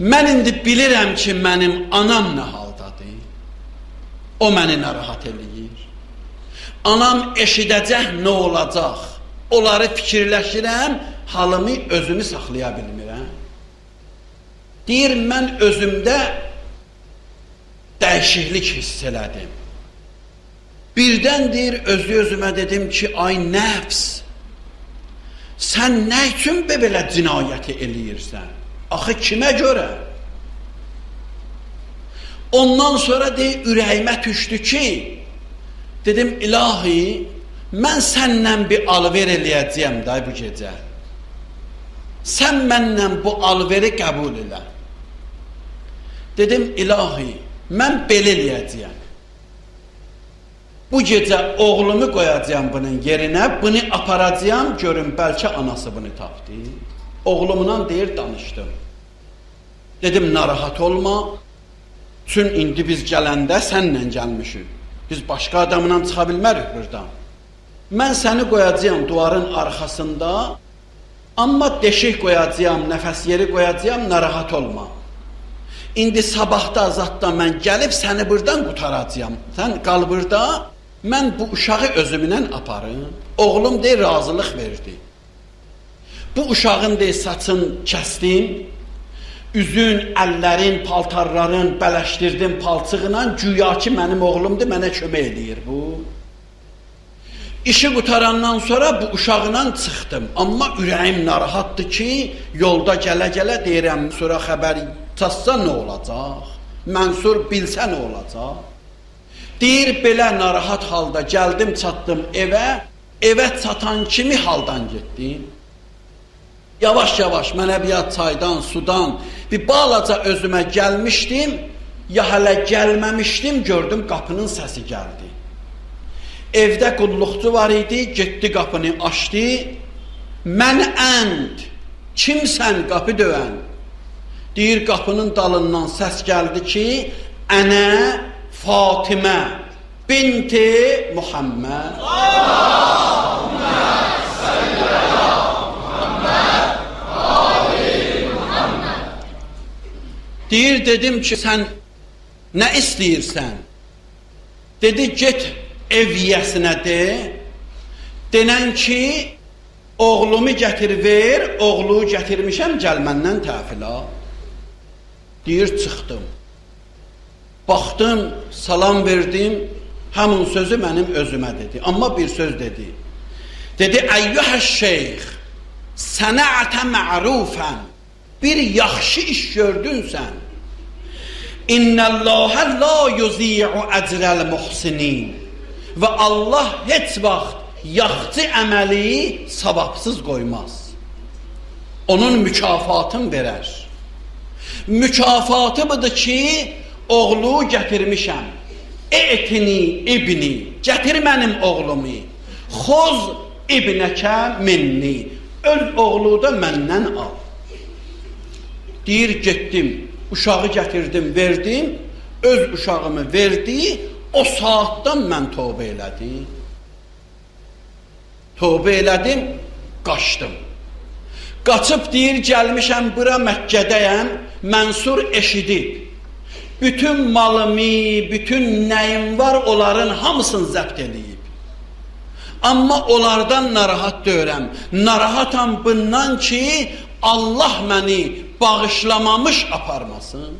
Mən indi bilirəm ki, mənim anam nə haldadır. O məni narahat eləyir. Anam eşidəcək, nə olacaq? Onları fikirləşirəm, halımı özümü saxlaya bilmirəm. Deyir, mən özümdə dəyişiklik hiss elədim. Birdən deyir, özümə dedim ki, ay nəfs, sən nə üçün belə cinayəti eləyirsən? Axı kimə görə? Ondan sonra deyir, ürəyimə düşdü ki, dedim, ilahi, mən səndən bir alver eləyəcəyəm da bu gecə. Sən məndən bu alveri qəbul elə. Dedim, ilahi, mən belə eləyəcəyəm. Bu gecə oğlumu qoyacağım bunun yerinə, bunu aparacağım, görün, bəlkə anası bunu tapdı. Oğlumla deyir, danışdım. Dedim, narahat olma, çünki indi biz gələndə sənlə gəlmişik. Biz başqa adamla çıxa bilmərik buradan. Mən səni qoyacağım duvarın arxasında, amma deşik qoyacağım, nəfəs yeri qoyacağım, narahat olma. İndi sabahda azadda mən gəlib səni buradan qutaracağım. Sən qal burada, mən bu uşağı özümlə aparım. Oğlum deyir, razılıq verdi. Bu uşağın deyir, saçın kəsdim, üzün, əllərin, paltarların bələşdirdim palçığına, güya ki, mənim oğlumdur, mənə kömək edir bu. İşi qutarandan sonra bu uşağla çıxdım. Amma ürəyim narahatdır ki, yolda gələ-gələ deyirəm, sonra xəbər çatsa nə olacaq? Mənsur bilsə nə olacaq? Deyir, belə narahat halda gəldim, çatdım evə çatan kimi haldan getdim. Yavaş-yavaş mənə bir çaydan, sudan, bir balaca özümə gəlmişdim, ya hələ gəlməmişdim, gördüm qapının səsi gəldi. Evdə qulluqçu var idi, getdi qapını açdı, mən ənd, kimsən qapı döyən? Deyir, qapının dalından səs gəldi ki, ənə Fatimə binti Muhammed. Allahümmə salli ala Muhammed, ali Muhammed. Deyir, dedim ki, sən nə istəyirsən? Dedi, get ev yiyəsinə de, denən ki, oğlumu gətir ver, oğlumu gətirmişəm, gəl məndən təhvil al. Deyir, çıxdım. Baxdım, salam verdim, həmin sözü mənim özümə dedi. Amma bir söz dedi. Dedi, əyyuhə şeyx, sənətə mərufən, bir yaxşı iş gördün sən. İnnəlləhə la yuzi'u əcrəl muhsinin. Və Allah heç vaxt yaxşı əməli savabsız qoymaz. Onun mükafatını verər. Mükafatı budur ki, oğlu gətirmişəm. Etini, ibni, gətir mənim oğlumu. Xoz ibnəkə minni. Öz oğlu da məndən al. Deyir, getdim, uşağı gətirdim, verdim, öz uşağımı verdi, o saatdan mən tövbə elədim. Tövbə elədim, qaçdım. Qaçıb deyir, gəlmişəm bura Məkkədəyəm, Mənsur eşidib. Bütün malımı, bütün nəyim var, onların hamısını zəbt edib. Amma onlardan narahat deyirəm. Narahatam bundan ki, Allah məni bağışlamamış aparmasın.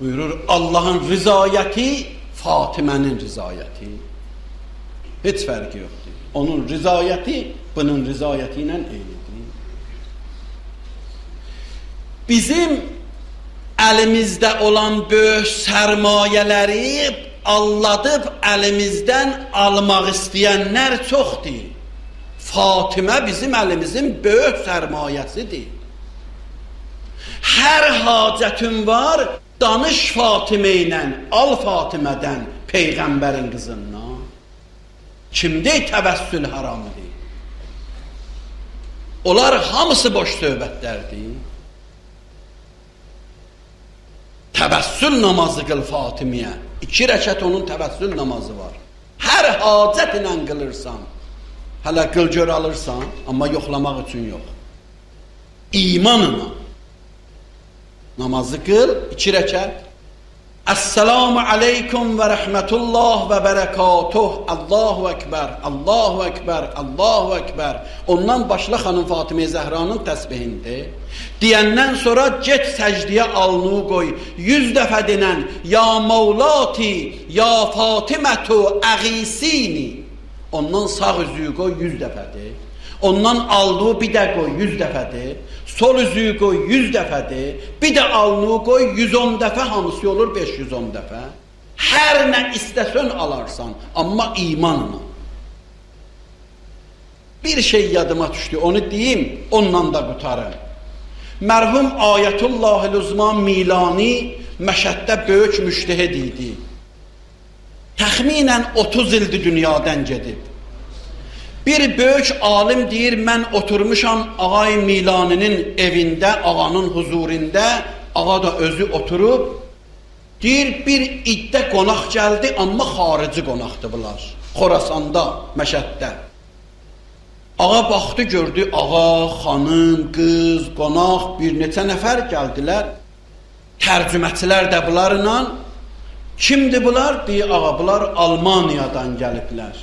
Buyurur, Allahın rizayəti, Fatimənin rizayəti. Heç fərqi yoxdur. Onun rizayəti, bunun rizayəti ilə eynidir. Bizim əlimizdə olan böyük sərmayələri alladıb əlimizdən almaq istəyənlər çoxdur. Fatimə bizim əlimizin böyük sərmayəsidir. Hər hacətin var, danış Fatimə ilə, al Fatimədən, Peyğəmbərin qızından. Kimdə təvəssül haramıdır? Onlar hamısı boş söhbətlərdir. Təvəssül namazı qıl Fatimiyə. 2 rəkət onun təvəssül namazı var. Hər hacət ilə qılırsan, hələ qıl gör alırsan, amma yoxlamaq üçün yox. İmanına. Namazı qıl, 2 rəkət. Əssalamu aleykum və rəhmətullah və bərəkatuh. Allahu Ekber, Allahu Ekber, Allahu Ekber. Ondan başla xanım Fatimə Zəhranın təsbihindir. Deyəndən sonra get səcdiyə alnını qoy. 100 dəfə denən ya Mevlati, ya Fatimətu əğisini. Ondan sağ üzüyü qoy 100 dəfədir. Ondan alnını bir də qoy 100 dəfədir. Sol üzüyü qoy 100 dəfədir. Bir də alnını qoy 110 dəfə, hamısı olur 510 dəfə. Hər nə istəsən alarsan, amma imanla. Bir şey yadıma düşdü, onu deyim, onunla da qutarım. Mərhum Ayətullahil Uzma Milani Məşəddə böyük müştəhid idi. Təxminən 30 ildir dünyadan gedib. Bir böyük alim deyir, mən oturmuşam Ağay Milaninin evində, ağanın huzurində, ağa da özü oturub. Deyir, bir iddə qonaq gəldi, amma xarici qonaqdır bunlar. Xorasanda, Məşəddə. Ağa baxdı, gördü, ağa, xanım, qız, qonaq, bir neçə nəfər gəldilər. Tərcümətçilər də bunlarla. Kimdir bunlar? Deyir, ağa, bunlar Almaniyadan gəliblər.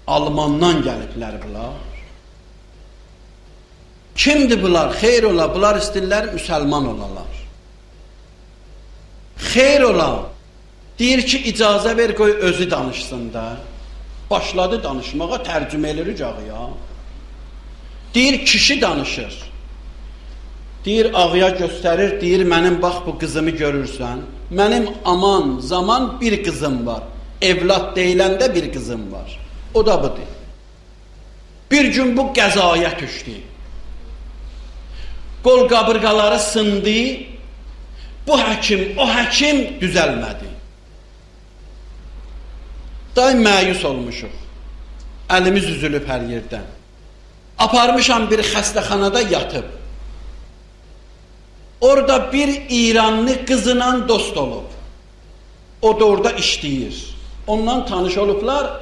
Almandan gəliblər bunlar. Kimdir bunlar? Xeyr ola, bunlar istəyirlər müsəlman olalar. Xeyr ola, deyir ki, icazə ver, qoy özü danışsın da. Başladı danışmağa, tərcümə edirik ağaya. Deyir, kişi danışır. Deyir, ağaya göstərir, deyir, mənim bax bu qızımı görürsən. Mənim aman, zaman bir qızım var. Evlad deyiləndə bir qızım var. O da budur. Bir gün bu qəzaya düşdü. Qol qabırğaları sındı. Bu həkim, o həkim düzəlmədi. Daim məyus olmuşuq. Əlimiz üzülüb hər yerdən. Aparmışam bir xəstəxanada yatıb. Orada bir İranlı qızla dost olub. O da orada işləyir. Ondan tanış olublar.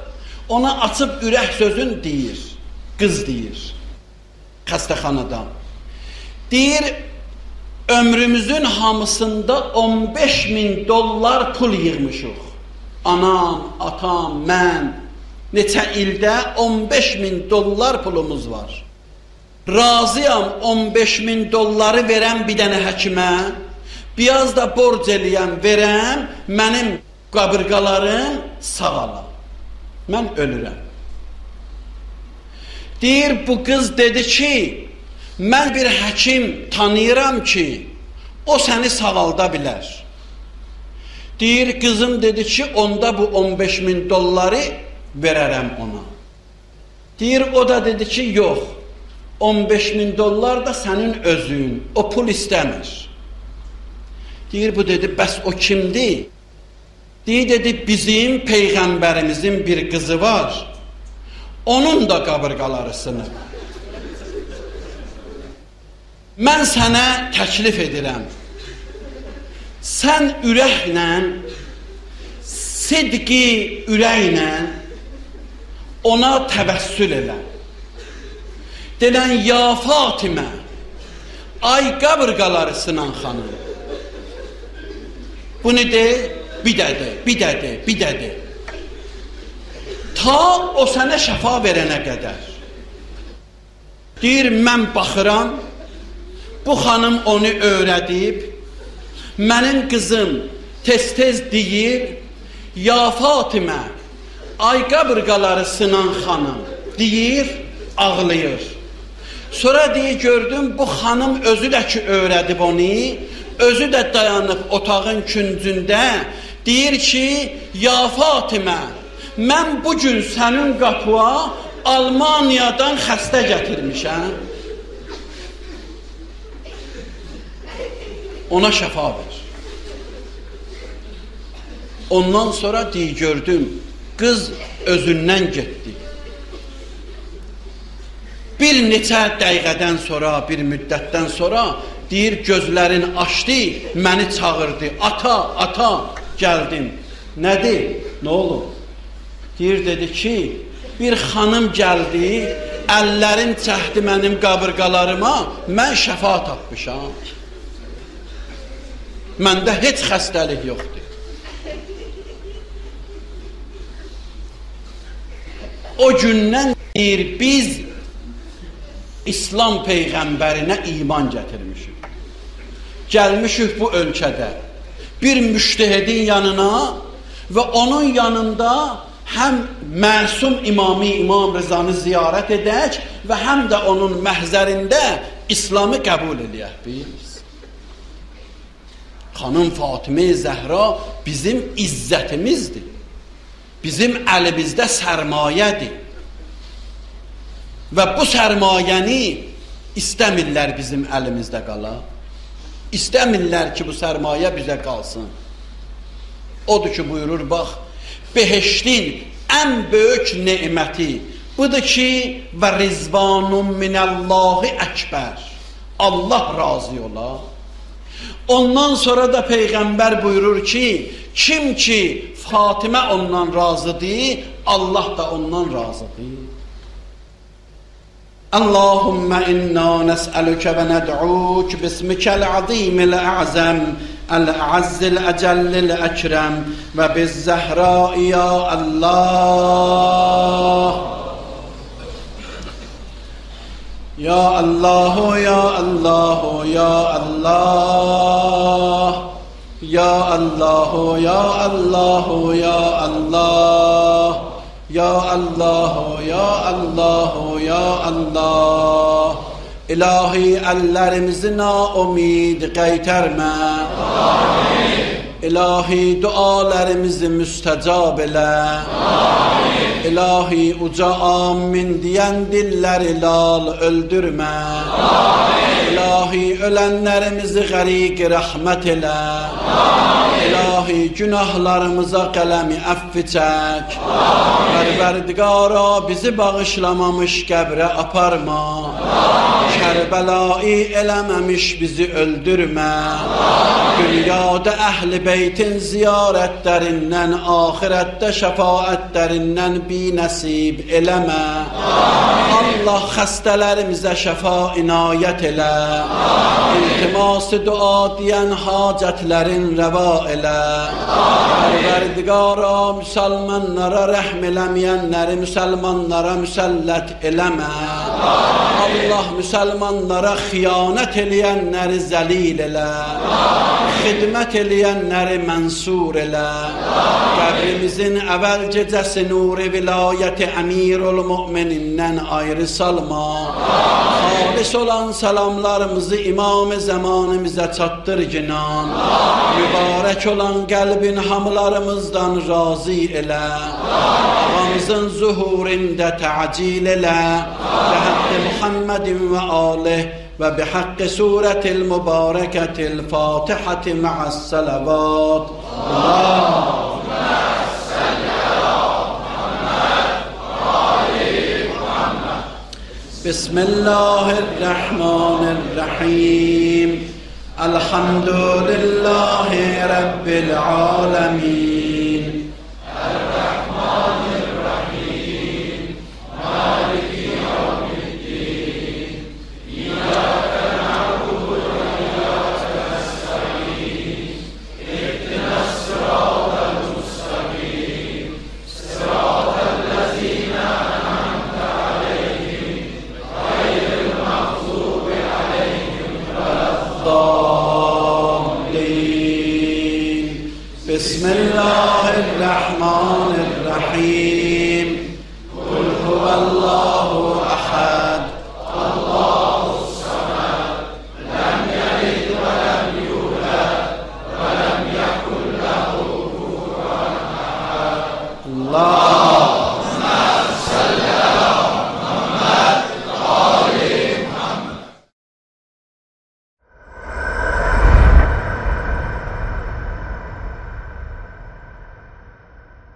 Ona açıb ürək sözün deyir. Qız deyir. Xəstəxanadan. Deyir, ömrümüzün hamısında $15.000 pul yığmışıq. Anam, atam, mən. Neçə ildə $15.000 pulumuz var. Razıyam $15.000 verəm bir dənə həkimə. Biraz da borc eləyəm, verəm, mənim qabırğalarım sağalam. Mən ölürəm. Deyir, bu qız dedi ki, mən bir həkim tanıyıram ki, o səni sağalda bilər. Deyir, qızım dedi ki, onda bu $15.000 verərəm ona. Deyir, o da dedi ki, yox, $15.000 da sənin özün, o pul istəmir. Deyir, bu dedi, bəs o kimdir? Deyir, dedi, bizim Peyğəmbərimizin bir qızı var, onun da qabırğaları sınıb. Mən sənə təklif edirəm, sən ürəklə, sidqi ürəklə ona təvəssül elə. Denən, ya Fatimə, ay qabırğaları sınan xanım. Bunu de, bir dədi. Ta o sənə şəfa verənə qədər. Deyir, mən baxıram, bu xanım onu öyrədib, mənim qızım tez-tez deyir, ya Fatimə, ay qabırğaları sınan xanım, deyir, ağlayır. Sonra deyir, gördüm, bu xanım özü də ki öyrədib onu, özü də dayanıb otağın küncündə, deyir ki, ya Fatimə, mən bugün sənin qapıya Almaniyadan xəstə gətirmişəm. Ona şəfa ver. Ondan sonra deyir, gördüm, qız özündən getdi. Bir neçə dəqiqədən sonra, bir müddətdən sonra deyir, gözlərini açdı, məni çağırdı. Ata, gəldim. Nədir? Nə olub? Deyir, dedi ki, bir xanım gəldi, əllərin çəkdi mənim qabırğalarıma, mən şəfa tapmışam. Məndə heç xəstəlik yoxdur. O gündən deyir, biz İslam Peyğəmbərinə iman gətirmişik. Gəlmişik bu ölkədə bir müştəhidin yanına və onun yanında həm məsum İmam Rızanı ziyarət edək və həm də onun məhzərində İslamı qəbul edək biz. Xanım Fatimə Zəhra bizim izzətimizdir. Bizim əlimizdə sərmayədir. Və bu sərmayəni istəmirlər bizim əlimizdə qala. İstəmirlər ki, bu sərmayə bizə qalsın. Odur ki, buyurur, bax, behiştin ən böyük neməti budur ki, və rizvanun minəllahi əkbər. Allah razı ola. Ondan sonra da Peyğəmbər buyurur ki, kim ki Fatimə ondan razıdır, Allah da ondan razıdır. Allahümme inna nes'aluke ve ned'uk bismikel azimil a'zam el-azzil ecellil ekrem ve biz zehra ya Allah. Ya Allahu ya Allahu ya Allah. Ya Allahu ya Allahu ya Allah. Ya Allahu ya Allahu ya Allah. İlahi əllərimizi naumid qaytarma. Amin. İlahi dualarımızı müstəcab elə. Amin. İlahi uca amin deyən dilləri lal öldürmə. Amin. İlahi ölənlərimizi qəriq rəhmət elə. Amin. İlahi günahlarımıza qələmi əffi çək. Pərverdigara bizi bağışlamamış qəbrə aparma. Kərbəlayı eləməmiş bizi öldürmə. Dünyada əhl-i beytin ziyarətlərindən, ahirətdə şəfaətlərindən binəsib eləmə. Allah xəstələrimizə şəfa inayət elə. İltiması dua deyən hacətlərin rəva elə. Pərverdigara müsəlmanlara rəhm eləməyənləri müsəlmanlara müsəllət eləmə. Allah müsəlmanlara xiyanət eləyənləri zəlil elə. Xidmət eləyənləri mənsur elə. Qəbrimizin əvvəl gecəsi nuri vilayəti əmirul müminindən ayrı salma. Xalis olan salamlarımızı İmam-ı Zamanımıza çatdır cinan. Mübarək olan qəlbin hamılarımızdan razı elə. Ağamızın zuhurində təcil elə. Bəhəqqi Muhammedin və alih və bihəqqi surətil mübarəkətil Fatihəti mə'əs-sələvat. Allahümmə salli ala Muhammed və ali Muhammed. Bismillahirrahmanirrahim. Elhamdülillahi Rabbil alemin. Errahmanirrahim. Maliki yevmiddin. İyyâke na'budu ve iyyâke nestaîn. İhdinas sıratal mustakîm. Sıratallezîne en'amte aleyhim. Gayril mağdûbi aleyhim veleddâllîn. Bismillahirrahmanirrahim.